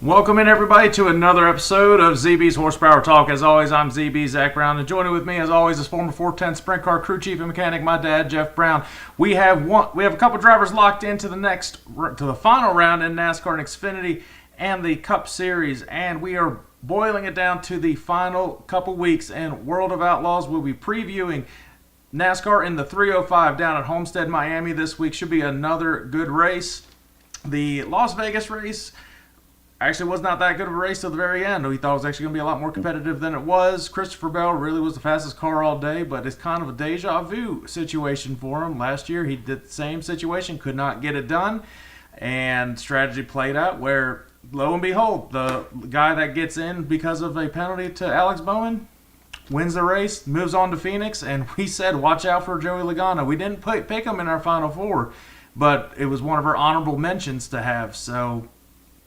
Welcome in, everybody, to another episode of ZB's Horsepower Talk. As always, I'm ZB, Zach Brown, and joining with me, as always, is former 410 Sprint Car crew chief and mechanic, my dad, Jeff Brown. We have a couple drivers locked into the final round in NASCAR and Xfinity and the Cup Series, and we are boiling it down to the final couple weeks. And World of Outlaws will be previewing NASCAR in the 305 down at Homestead, Miami this week. Should be another good race. The Las Vegas race actually was not that good of a race till the very end. We thought it was actually going to be a lot more competitive than it was. Christopher Bell really was the fastest car all day, but it's kind of a deja vu situation for him. Last year he did the same situation, could not get it done, and strategy played out where, lo and behold, the guy that gets in because of a penalty to Alex Bowman wins the race, moves on to Phoenix, and we said watch out for Joey Logano. We didn't pick him in our Final Four, but it was one of our honorable mentions to have, so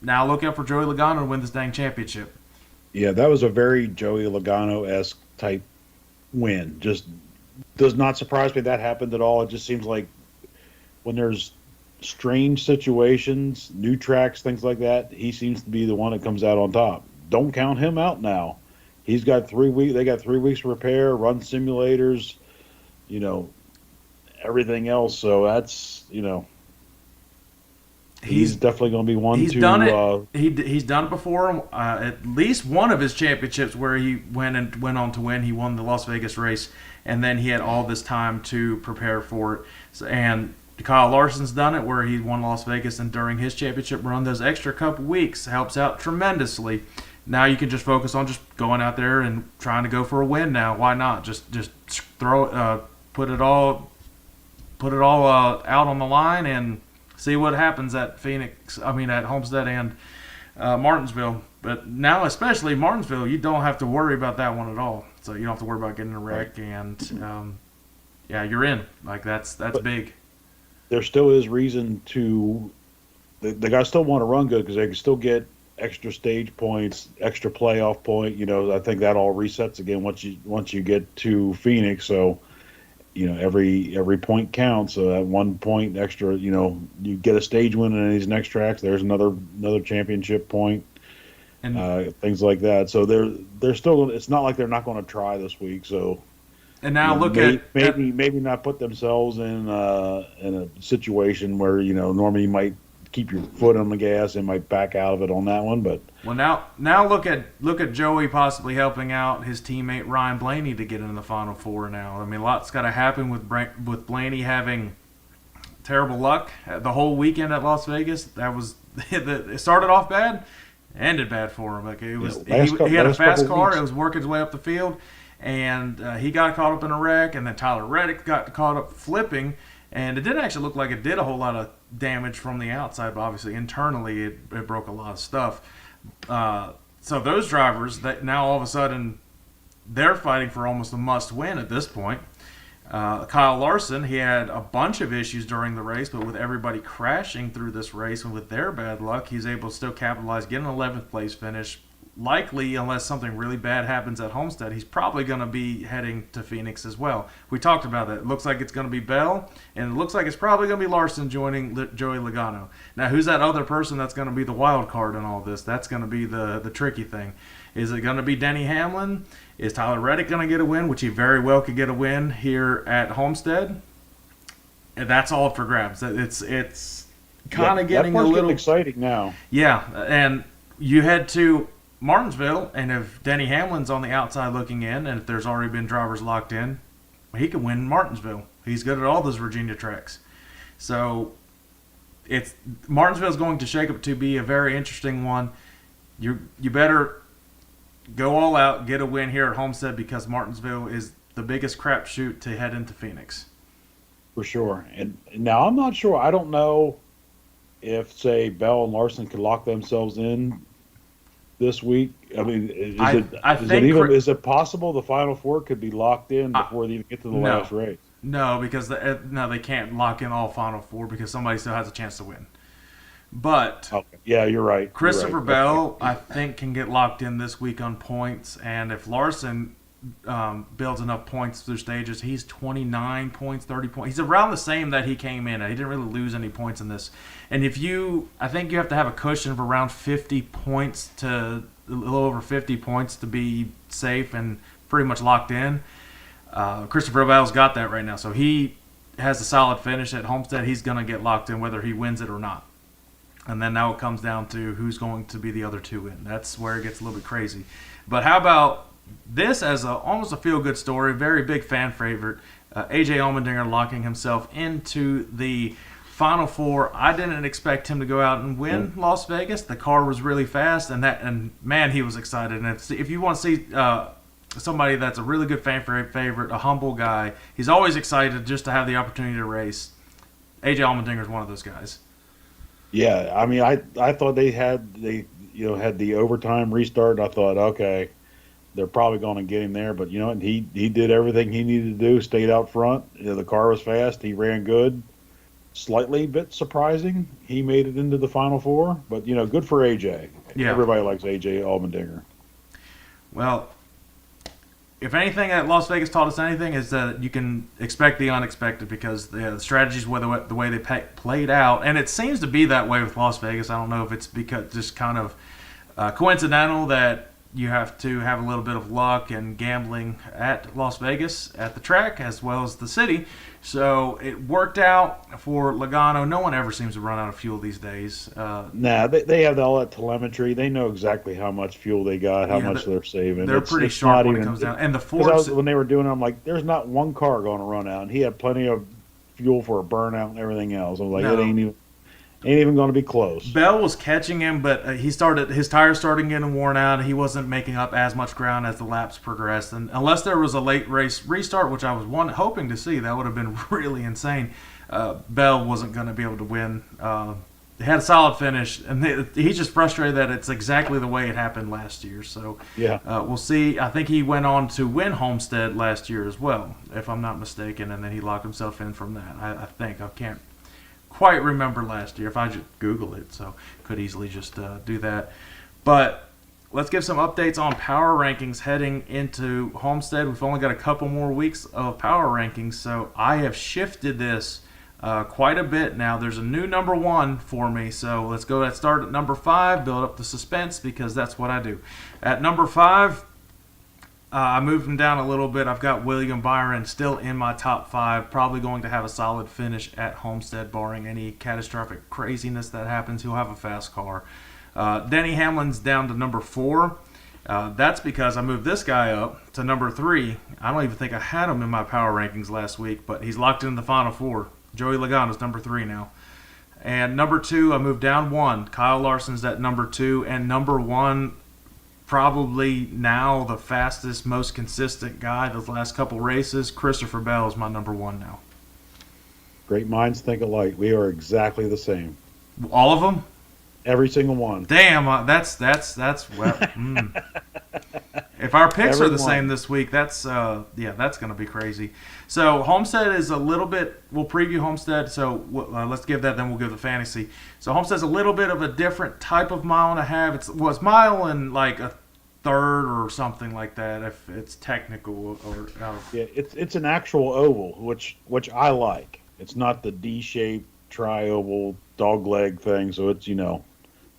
now look out for Joey Logano to win this dang championship. Yeah, that was a very Joey Logano-esque type win. Just does not surprise me that happened at all. It just seems like when there's strange situations, new tracks, things like that, he seems to be the one that comes out on top. Don't count him out now. He's got 3 weeks. They got 3 weeks to prepare, run simulators, everything else. So that's, he's definitely going to be one he's to. Done it. He's done it before. At least one of his championships where he went on to win. He won the Las Vegas race, and then he had all this time to prepare for it. And Kyle Larson's done it where he won Las Vegas, and during his championship run, those extra couple weeks helps out tremendously. Now you can just focus on just going out there and trying to go for a win. Now, why not just throw put it all out on the line and see what happens at at Homestead and Martinsville. But now, especially Martinsville, you don't have to worry about that one at all. So you don't have to worry about getting a wreck, and you're in. Like that's big. There still is reason to. The guys still want to run good because they can still get extra stage points, extra playoff point. I think that all resets again once you get to Phoenix. So. Every point counts. So at 1 point extra, you get a stage win in these next tracks. There's another championship point, and things like that. So they're still. It's not like they're not going to try this week. So, and now maybe not put themselves in a situation where normally you might keep your foot on the gas and might back out of it on that one. But now look at Joey possibly helping out his teammate Ryan Blaney to get into the Final Four. Now, I mean, a lot's got to happen with Blaney having terrible luck the whole weekend at Las Vegas. That was it started off bad, ended bad for him. Like it was, he had a fast car. It was working its way up the field, and he got caught up in a wreck, and then Tyler Reddick got caught up flipping. And it didn't actually look like it did a whole lot of damage from the outside, but obviously internally it broke a lot of stuff. So those drivers, that now all of a sudden they're fighting for almost a must-win at this point. Kyle Larson, he had a bunch of issues during the race, but with everybody crashing through this race and with their bad luck, he's able to still capitalize, get an 11th place finish. Likely, unless something really bad happens at Homestead, he's probably going to be heading to Phoenix as well. We talked about that. It looks like it's going to be Bell, and it looks like it's probably going to be Larson joining Joey Logano. Now, who's that other person that's going to be the wild card in all this? That's going to be the tricky thing. Is it going to be Denny Hamlin? Is Tyler Reddick going to get a win, which he very well could get a win here at Homestead? And that's all for grabs. It's kind of getting a little exciting now. Yeah, and you head to Martinsville, and if Denny Hamlin's on the outside looking in, and if there's already been drivers locked in, he can win Martinsville. He's good at all those Virginia tracks. So Martinsville's going to shape up to be a very interesting one. You better go all out, get a win here at Homestead, because Martinsville is the biggest crapshoot to head into Phoenix. For sure. And now I'm not sure. I don't know if, say, Bell and Larson could lock themselves in this week. I mean, is it possible the Final Four could be locked in before they even get to the last race? No, because they can't lock in all Final Four because somebody still has a chance to win. But yeah, you're right. Christopher Bell, I think, can get locked in this week on points, and if Larson builds enough points through stages. He's 29 points, 30 points. He's around the same that he came in at. He didn't really lose any points in this. And I think you have to have a cushion of around 50 points to a little over 50 points to be safe and pretty much locked in. Christopher Bell's got that right now, so he has a solid finish at Homestead. He's going to get locked in whether he wins it or not. And then now it comes down to who's going to be the other two in. That's where it gets a little bit crazy. But how about this as almost a feel-good story, very big fan favorite, AJ Allmendinger locking himself into the Final Four. I didn't expect him to go out and win Las Vegas. The car was really fast, and man, he was excited. And if you want to see somebody that's a really good fan favorite, a humble guy, he's always excited just to have the opportunity to race. AJ Allmendinger is one of those guys. Yeah, I mean, I thought they had the overtime restart. I thought, okay, they're probably going to get him there, but he did everything he needed to do. Stayed out front. The car was fast. He ran good. Slightly bit surprising, he made it into the Final Four, but good for AJ. Yeah, everybody likes AJ Allmendinger. Well, if anything that Las Vegas taught us anything is that you can expect the unexpected because the strategies were the way they played out, and it seems to be that way with Las Vegas. I don't know if it's because just kind of coincidental that you have to have a little bit of luck and gambling at Las Vegas at the track as well as the city. So it worked out for Logano. No one ever seems to run out of fuel these days. They have all that telemetry. They know exactly how much fuel they got, how much they're saving. They're pretty sharp when it comes down. And the Ford, when they were doing it, I'm like, there's not one car going to run out. And he had plenty of fuel for a burnout and everything else. I was like, it ain't even going to be close. Bell was catching him, but his tires started getting worn out. He wasn't making up as much ground as the laps progressed. And unless there was a late race restart, which I was hoping to see, that would have been really insane. Bell wasn't going to be able to win. They had a solid finish, and he's just frustrated that it's exactly the way it happened last year. So yeah, we'll see. I think he went on to win Homestead last year as well, if I'm not mistaken, and then he locked himself in from that. I think. I can't quite remember last year if I just Google it, so could easily just do that. But let's give some updates on power rankings heading into Homestead. We've only got a couple more weeks of power rankings, so I have shifted this quite a bit now. There's a new number one for me, so let's start at number 5, build up the suspense because that's what I do. At number 5, I moved him down a little bit. I've got William Byron still in my top 5, probably going to have a solid finish at Homestead, barring any catastrophic craziness that happens. He'll have a fast car. Denny Hamlin's down to number 4. That's because I moved this guy up to number 3. I don't even think I had him in my power rankings last week, but he's locked in the Final Four. Joey Logano's number 3 now. And number 2, I moved down 1. Kyle Larson's at number 2. And number 1, probably now the fastest, most consistent guy those last couple races, Christopher Bell is my number 1 now. Great minds think alike. We are exactly the same. All of them? Every single one. Damn, that's well. If our picks are the same this week, that's going to be crazy. So Homestead is a little bit. We'll preview Homestead. So let's give that. Then we'll give the fantasy. So Homestead's a little bit of a different type of mile and a half. It's mile and like a third or something like that, if it's technical or. Yeah, it's an actual oval, which I like. It's not the D-shaped tri-oval dogleg thing. So it's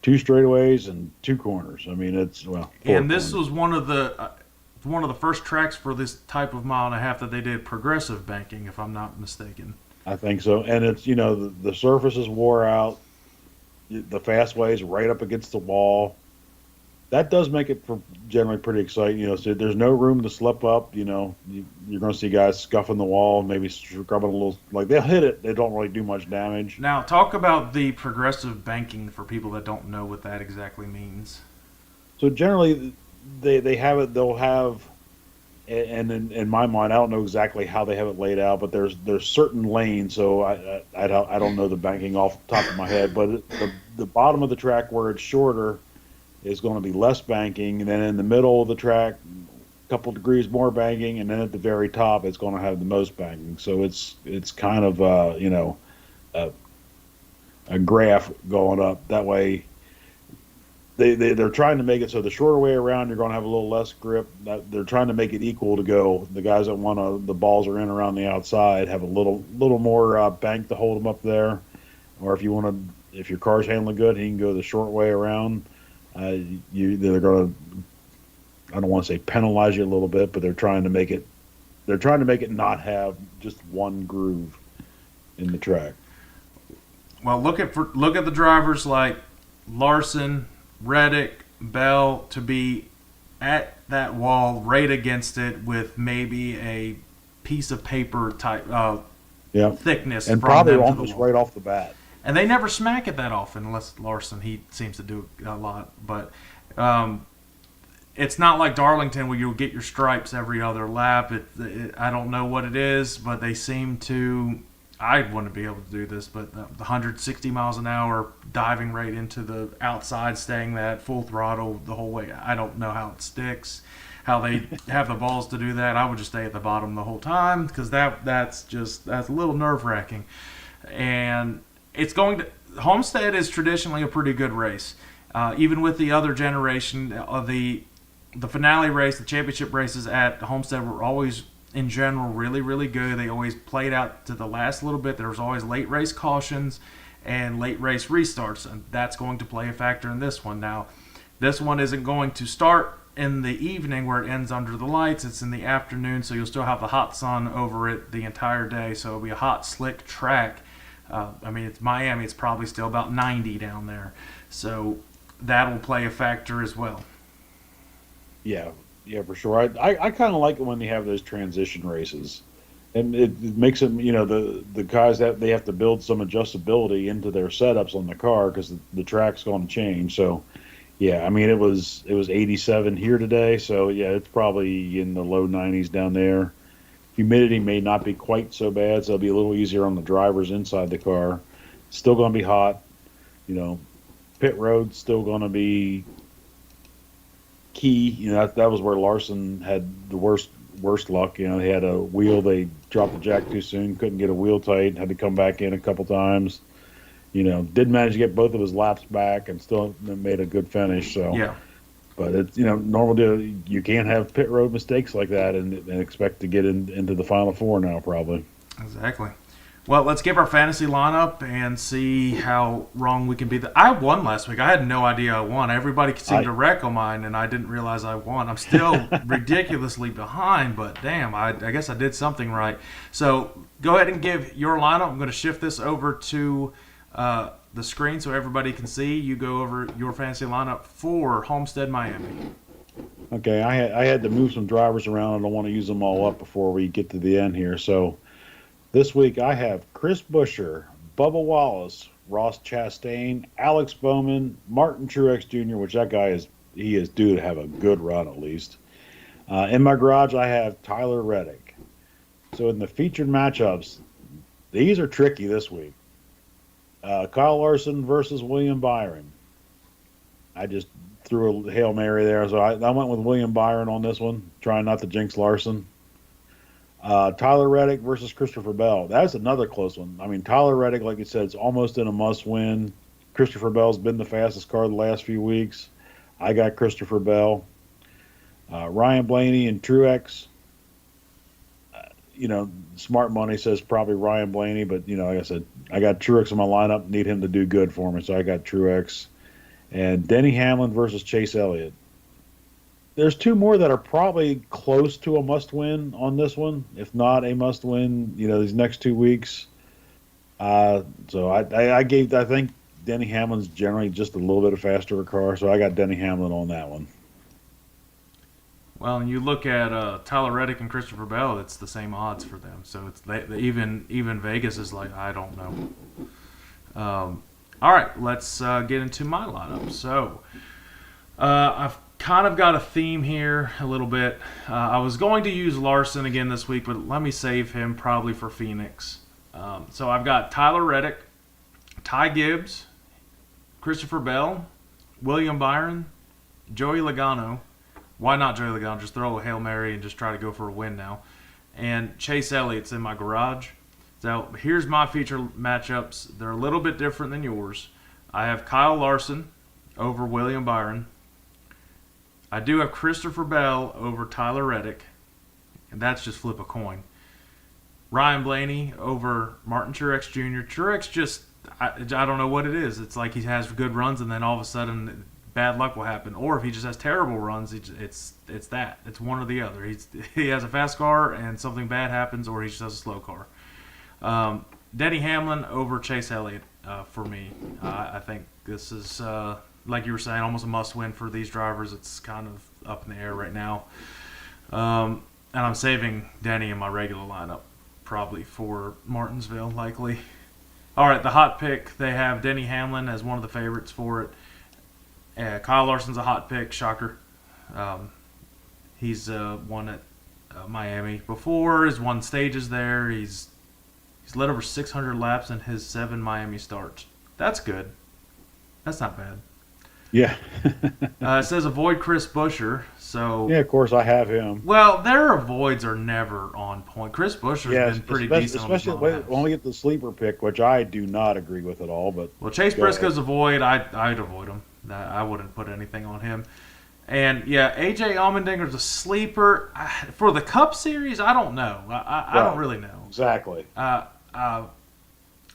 2 straightaways and 2 corners. I mean, it's And this was one of the first tracks for this type of mile and a half that they did progressive banking, if I'm not mistaken. I think so. And it's the surfaces wore out, the fastways right up against the wall. That does make it for generally pretty exciting. So there's no room to slip up. You're going to see guys scuffing the wall, maybe scrubbing a little. Like they'll hit it, they don't really do much damage. Now talk about the progressive banking for people that don't know what that exactly means. So generally, they have it. They'll have, and in my mind, I don't know exactly how they have it laid out, but there's certain lanes. So I don't know the banking off the top of my head, but the bottom of the track where it's shorter is going to be less banking, and then in the middle of the track, a couple degrees more banking, and then at the very top, it's going to have the most banking. So it's kind of a graph going up. That way, they're trying to make it so the shorter way around you're going to have a little less grip. They're trying to make it equal to go. The guys that want to the balls are in around the outside have a little more bank to hold them up there, or if your car's handling good, you can go the short way around. They're going to, I don't want to say penalize you a little bit, but they're trying to make it not have just one groove in the track. Well, look at the drivers like Larson, Reddick, Bell to be at that wall right against it with maybe a piece of paper type thickness, and from probably them almost right off the bat. And they never smack it that often, unless Larson, he seems to do it a lot. But it's not like Darlington where you'll get your stripes every other lap. I don't know what it is, but they seem to. I wouldn't be able to do this, but the 160 miles an hour diving right into the outside, staying that full throttle the whole way. I don't know how it sticks, how they have the balls to do that. I would just stay at the bottom the whole time because that's a little nerve wracking. And it's going to Homestead is traditionally a pretty good race, even with the other generation of the finale race, the championship races at Homestead were always, in general, really, really good. They always played out to the last little bit. There was always late race cautions and late race restarts, and that's going to play a factor in this one. Now, this one isn't going to start in the evening where it ends under the lights. It's in the afternoon, so you'll still have the hot sun over it the entire day, so it'll be a hot, slick track. It's Miami. It's probably still about 90 down there, so that'll play a factor as well. Yeah, for sure. I kind of like it when they have those transition races, and it makes them, the guys that they have to build some adjustability into their setups on the car because the track's going to change. So, yeah, it was 87 here today, so yeah, it's probably in the low 90s down there. Humidity may not be quite so bad, so it'll be a little easier on the drivers inside the car. Still going to be hot, Pit road's still going to be key. That was where Larson had the worst luck. He had a wheel, they dropped the jack too soon, couldn't get a wheel tight, had to come back in a couple times. Did manage to get both of his laps back and still made a good finish. So yeah, but it's normal you can't have pit road mistakes like that and expect to get into the final four now probably. Exactly. Well, let's give our fantasy lineup and see how wrong we can be. I won last week. I had no idea I won. Everybody seemed to wreck on mine, and I didn't realize I won. I'm still ridiculously behind, but damn, I guess I did something right. So go ahead and give your lineup. I'm going to shift this over to the screen so everybody can see. You go over your fantasy lineup for Homestead, Miami. Okay, I had to move some drivers around. I don't want to use them all up before we get to the end here, so this week I have Chris Buescher, Bubba Wallace, Ross Chastain, Alex Bowman, Martin Truex Jr., which that guy is due to have a good run at least. In my garage I have Tyler Reddick. So in the featured matchups, these are tricky this week. Kyle Larson versus William Byron. I just threw a Hail Mary there, so I went with William Byron on this one, trying not to jinx Larson. Tyler Reddick versus Christopher Bell. That's another close one. Tyler Reddick, like you said, it's almost in a must-win. Christopher Bell's been the fastest car the last few weeks. I got Christopher Bell. Ryan Blaney and Truex. Smart money says probably Ryan Blaney, but, like I said, I got Truex in my lineup. Need him to do good for me, so I got Truex. And Denny Hamlin versus Chase Elliott. There's two more that are probably close to a must-win on this one, if not a must-win, these next 2 weeks. So I think Denny Hamlin's generally just a little bit faster car, so I got Denny Hamlin on that one. Well, and you look at Tyler Reddick and Christopher Bell, it's the same odds for them. So it's even Vegas is like, I don't know. All right, let's get into my lineup. So I've kind of got a theme here a little bit. I was going to use Larson again this week, but let me save him probably for Phoenix. So I've got Tyler Reddick, Ty Gibbs, Christopher Bell, William Byron, Joey Logano. Why not Joey Logano? Just throw a Hail Mary and just try to go for a win now. And Chase Elliott's in my garage. So here's my feature matchups. They're a little bit different than yours. I have Kyle Larson over William Byron. I do have Christopher Bell over Tyler Reddick, and that's just flip a coin. Ryan Blaney over Martin Truex Jr. Truex just, I don't know what it is. It's like he has good runs, and then all of a sudden bad luck will happen. Or if he just has terrible runs, it's that. It's one or the other. He has a fast car, and something bad happens, or he just has a slow car. Denny Hamlin over Chase Elliott for me. I think this is, like you were saying, almost a must-win for these drivers. It's kind of up in the air right now. And I'm saving Denny in my regular lineup, probably for Martinsville, likely. All right, the hot pick, they have Denny Hamlin as one of the favorites for it. Kyle Larson's a hot pick, shocker. He's won at Miami before. He's won stages there. He's led over 600 laps in his 7 Miami starts. That's good. That's not bad. Yeah. It says avoid Chris Buescher. So yeah, of course I have him. Well, their avoids are never on point. Chris Buescher's been pretty decent, especially when we get the sleeper pick, which I do not agree with at all. But Chase Briscoe's avoid, I'd avoid him. I wouldn't put anything on him. And yeah, AJ Allmendinger's a sleeper for the Cup Series. I don't know. I don't really know exactly.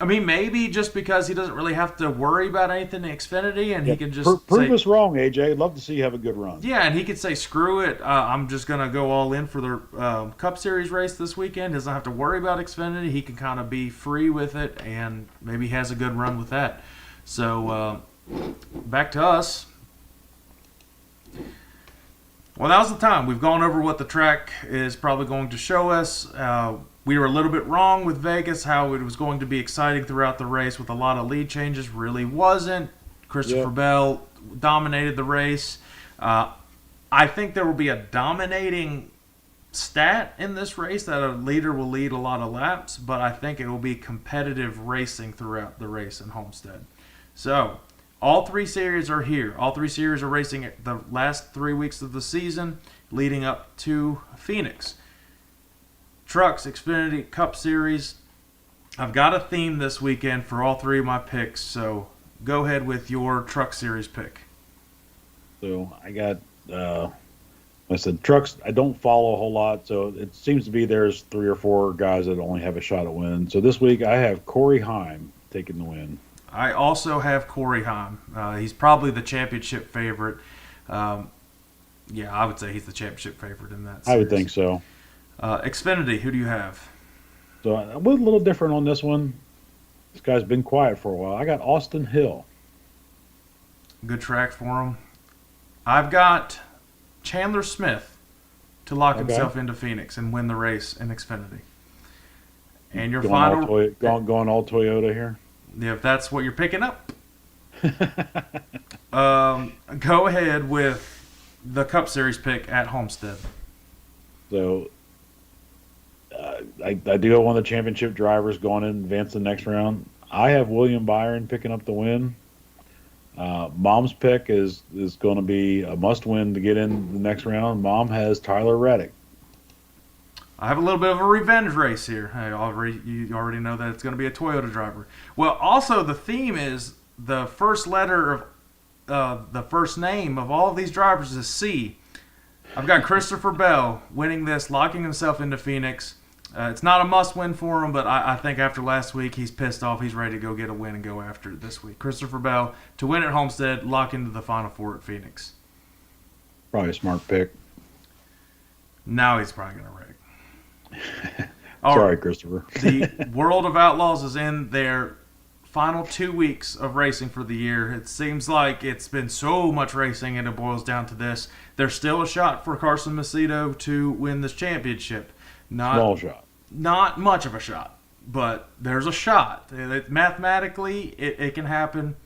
I mean, maybe just because he doesn't really have to worry about anything in Xfinity, and he can just prove us wrong, AJ. I'd love to see you have a good run. Yeah, and he could say, "Screw it, I'm just gonna go all in for the Cup Series race this weekend." Doesn't have to worry about Xfinity. He can kind of be free with it, and maybe he has a good run with that. So back to us. Well, now's the time. We've gone over what the track is probably going to show us. We were a little bit wrong with Vegas, how it was going to be exciting throughout the race with a lot of lead changes. Really wasn't. Christopher Bell dominated the race. I think there will be a dominating stat in this race that a leader will lead a lot of laps, but I think it will be competitive racing throughout the race in Homestead. So, all 3 series are here. All 3 series are racing the last 3 weeks of the season leading up to Phoenix. Trucks, Xfinity, Cup Series. I've got a theme this weekend for all 3 of my picks, so go ahead with your Truck Series pick. So I got, I said trucks. I don't follow a whole lot, so it seems to be there's 3 or 4 guys that only have a shot at win. So this week I have Corey Heim taking the win. I also have Corey Heim. He's probably the championship favorite. Yeah, I would say he's the championship favorite in that series. I would think so. Xfinity, who do you have? So I was a little different on this one. This guy's been quiet for a while. I got Austin Hill. Good track for him. I've got Chandler Smith to lock himself into Phoenix and win the race in Xfinity. And your final... Going all Toyota here? Yeah, if that's what you're picking up. Go ahead with the Cup Series pick at Homestead. So... I do have one of the championship drivers going in advance the next round. I have William Byron picking up the win. Mom's pick is going to be a must-win to get in the next round. Mom has Tyler Reddick. I have a little bit of a revenge race here. You already know that it's going to be a Toyota driver. Well, also the theme is the first letter of the first name of all of these drivers is C. I've got Christopher Bell winning this, locking himself into Phoenix. It's not a must-win for him, but I think after last week, he's pissed off. He's ready to go get a win and go after it this week. Christopher Bell to win at Homestead, lock into the Final Four at Phoenix. Probably a smart pick. Now he's probably going to wreck. Sorry, Christopher. The World of Outlaws is in their final 2 weeks of racing for the year. It seems like it's been so much racing, and it boils down to this. There's still a shot for Carson Macedo to win this championship. Small shot. Not much of a shot, but there's a shot. Mathematically, it can happen.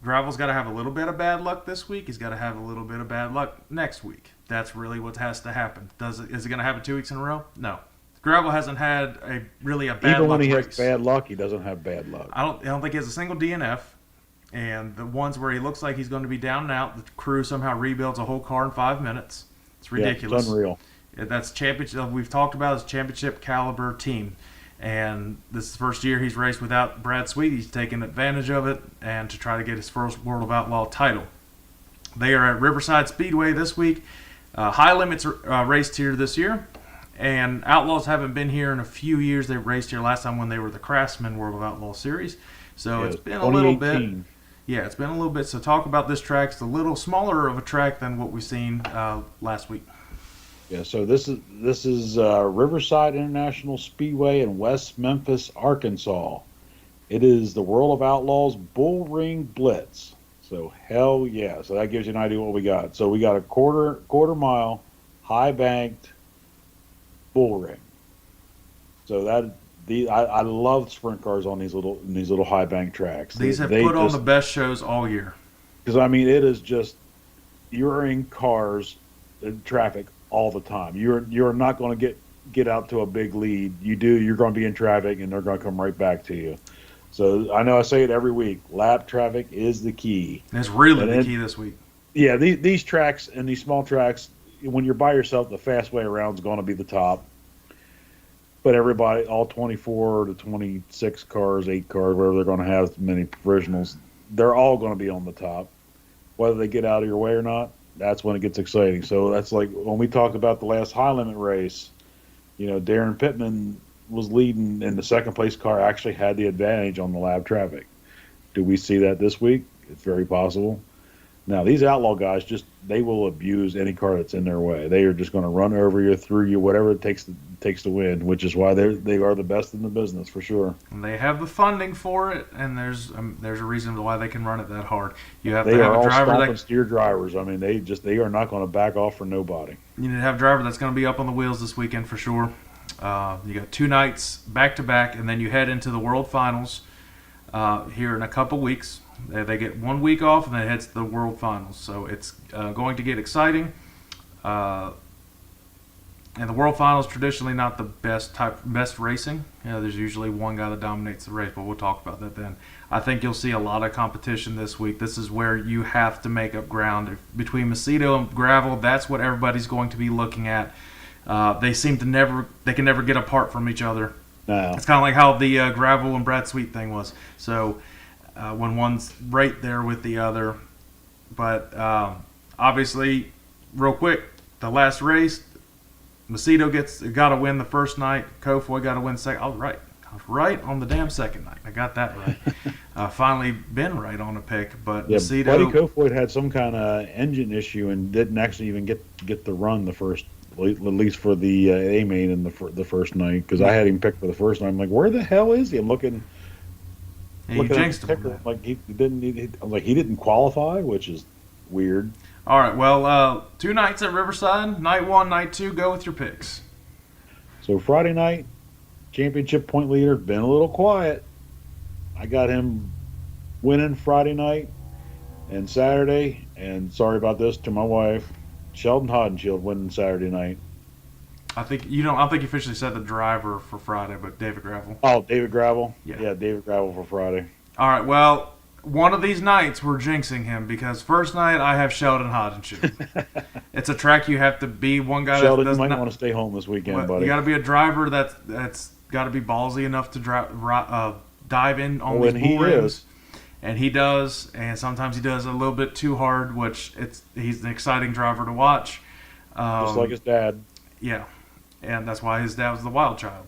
Gravel's got to have a little bit of bad luck this week. He's got to have a little bit of bad luck next week. That's really what has to happen. Is it going to happen 2 weeks in a row? No. Gravel hasn't had a bad luck race. Even when he has bad luck, he doesn't have bad luck. I don't think he has a single DNF. And the ones where he looks like he's going to be down and out, the crew somehow rebuilds a whole car in 5 minutes. It's ridiculous. Yeah, it's unreal. That's championship. We've talked about his championship caliber team, and this is the first year he's raced without Brad Sweet. He's taken advantage of it and to try to get his first World of Outlaw title. They are at Riverside Speedway this week. High Limits raced here this year, and Outlaws haven't been here in a few years. They raced here last time when they were the Craftsman World of Outlaw Series. So it's been a little bit. Yeah, it's been a little bit. So talk about this track. It's a little smaller of a track than what we've seen last week. Yeah, so this is Riverside International Speedway in West Memphis, Arkansas. It is the World of Outlaws Bull Ring Blitz. So hell yeah! So that gives you an idea what we got. So we got a quarter mile, high banked bull ring. So I love sprint cars on these little high bank tracks. These have put on the best shows all year. Because I mean, it is just you're in cars, in traffic all the time. You're not going to get out to a big lead. You're going to be in traffic, and they're going to come right back to you. So I know I say it every week. Lap traffic is the key. It's really the key this week. Yeah, these tracks and these small tracks, when you're by yourself, the fast way around is going to be the top. But everybody, all 24 to 26 cars, 8 cars, whatever they're going to have, many professionals, they're all going to be on the top. Whether they get out of your way or not, that's when it gets exciting. So that's like when we talked about the last high limit race, Darren Pittman was leading, and the second place car actually had the advantage on the lap traffic. Do we see that this week? It's very possible. Now, these outlaw guys they will abuse any car that's in their way. They are just going to run over you, through you, whatever it takes to win, which is why they are the best in the business for sure. And they have the funding for it, and there's a reason why they can run it that hard. You have they to have are a driver all that steer drivers. I mean, they are not going to back off for nobody. You need to have a driver that's going to be up on the wheels this weekend for sure. You got 2 nights back to back, and then you head into the World Finals here in a couple weeks. They get 1 week off, and then it heads to the World Finals. So it's going to get exciting. And the World Finals traditionally not the best racing. There's usually one guy that dominates the race, but we'll talk about that then. I think you'll see a lot of competition this week. This is where you have to make up ground between Macedo and Gravel. That's what everybody's going to be looking at. They can never get apart from each other. No. It's kind of like how the Gravel and Brad Sweet thing was. So when one's right there with the other. But obviously, real quick, the last race, Macedo got to win the first night. Kofoid got to win second. I was right on the damn second night. I got that right. Finally been right on a pick. But yeah, Macedo, Buddy Kofoid had some kind of engine issue and didn't actually even get the run the first, at least for the A main in the first night, because I had him picked for the first night. I'm like, where the hell is he? I'm looking. Yeah, you jinxed him. Like he didn't qualify, which is weird. All right, well, 2 nights at Riverside. Night 1, night 2. Go with your picks. So Friday night, championship point leader, been a little quiet. I got him winning Friday night and Saturday, and sorry about this to my wife, Sheldon Hodenshield winning Saturday night. I think you officially said the driver for Friday, but David Gravel. Oh, David Gravel? Yeah, David Gravel for Friday. All right, well, one of these nights we're jinxing him because first night I have Sheldon Hodenshield. It's a track you have to be one guy. Sheldon, you might want to stay home this weekend, buddy. You got to be a driver that's got to be ballsy enough to dive in on these bull rings. And he does, and sometimes he does a little bit too hard, which he's an exciting driver to watch. Just like his dad. Yeah, and that's why his dad was the wild child.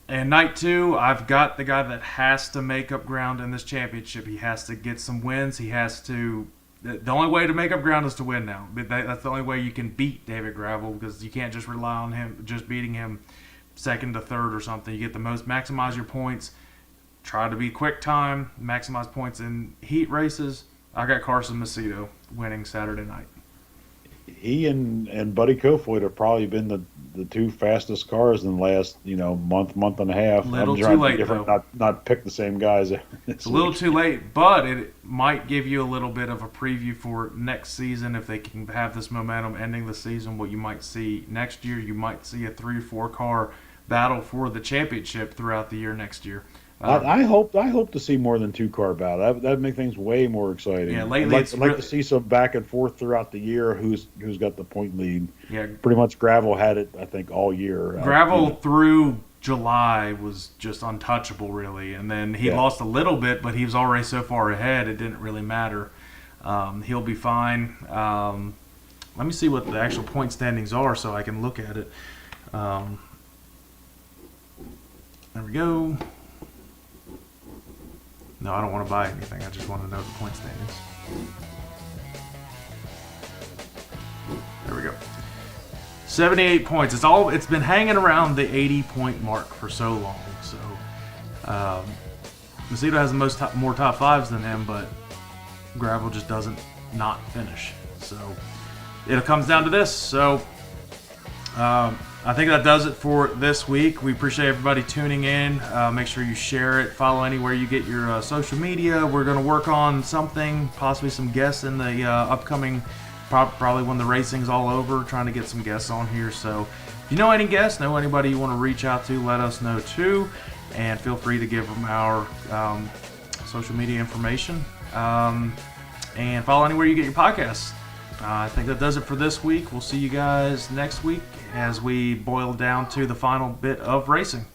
And night 2, I've got the guy that has to make up ground in this championship. He has to get some wins. He has to. The only way to make up ground is to win now. That's the only way you can beat David Gravel, because you can't just rely on him just beating him second to third or something. You get the most, maximize your points. Try to be quick time, maximize points in heat races. I got Carson Macedo winning Saturday night. He and Buddy Kofoid have probably been the 2 fastest cars in the last month and a half. Little too late, though. Not pick the same guys. It's a little too late, but it might give you a little bit of a preview for next season if they can have this momentum ending the season. What you might see next year, you might see a 3 or 4 car battle for the championship throughout the year next year. I hope to see more than 2 car battle. That'd make things way more exciting. Yeah, lately I'd like to see some back and forth throughout the year. Who's got the point lead? Yeah, pretty much Gravel had it, I think, all year. Gravel through July was just untouchable, really, and then he lost a little bit, but he was already so far ahead it didn't really matter. He'll be fine. Let me see what the actual point standings are so I can look at it. There we go. No, I don't want to buy anything. I just want to know the point standings. There we go. 78 points. It's been hanging around the 80-point mark for so long. So, Macedo has more top fives than him, but Gravel just doesn't not finish. So it comes down to this. So I think that does it for this week. We appreciate everybody tuning in. Make sure you share it. Follow anywhere you get your social media. We're going to work on something, possibly some guests in the upcoming, probably when the racing's all over, trying to get some guests on here. So if you know any guests, know anybody you want to reach out to, let us know too. And feel free to give them our social media information. And follow anywhere you get your podcasts. I think that does it for this week. We'll see you guys next week as we boil down to the final bit of racing.